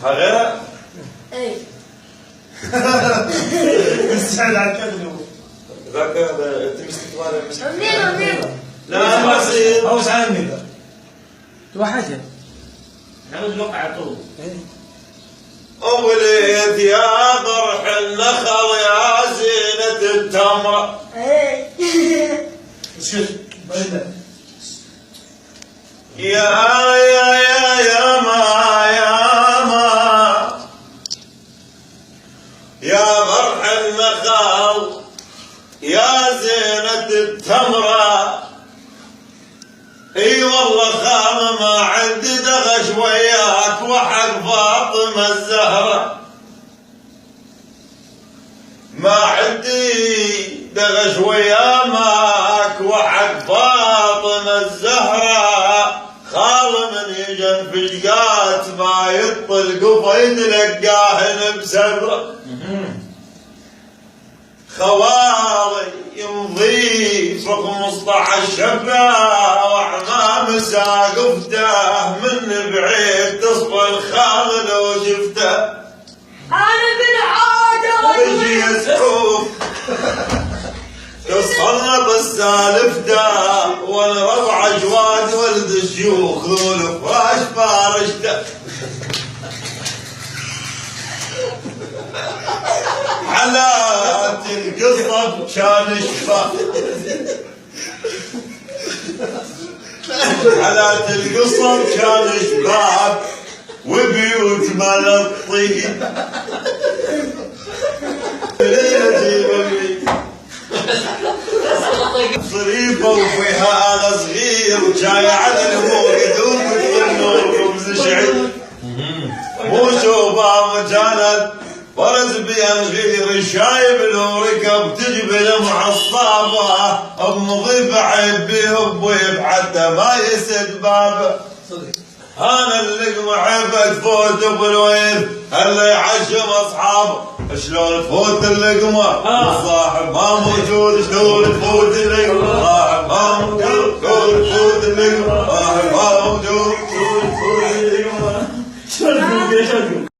غيرها؟ اي مستعد على الكلمة. ذاك تمسك ثمانية مسك. منو لا ما يصير. هوس عني ذا. توحدها. نعود الوقع على طول. وليت يا ضرح النخل يا زينة التمرة. اي شوف بعدها. يا ما يا ضرح النخل يا زينة التمرة. اي والله خام ما عندي دغش وياك وحق فاطمة الزهرة. ما عندي دغش وياك وحق فاطمة الزهرة. خال من يجن في الجات ما يطل قفا يتلقاهن بسبره. خوالي يمضي في 15 شبه وعمام ساقفته من بعيد تصفى الخال لو شفته. انا بالحاجة يجي يسحوف تصلب السالف ده والربع جواد ولد الشيوخ ذو الفراش فارشته. حالات القصب كان شفا حالات القصب كان شباب وبيوت مال الطين. صريفة وفيها آلة صغير وشاي على الموقد ومثل النور خبز شعير. مو شوفها كانت برز بيان غير الشايب لو ركب تجبل معصابة بنظيف عيب بيهب حتى ما يسد بابه. انا اللقمة عيبك فوت بالويل هلا يعشم اصحابه. شلون تفوت اللقمة الصاحب ما موجود؟ شلون تفوت اللقمة الصاحب ما موجود؟ شلون تفوت اللقمة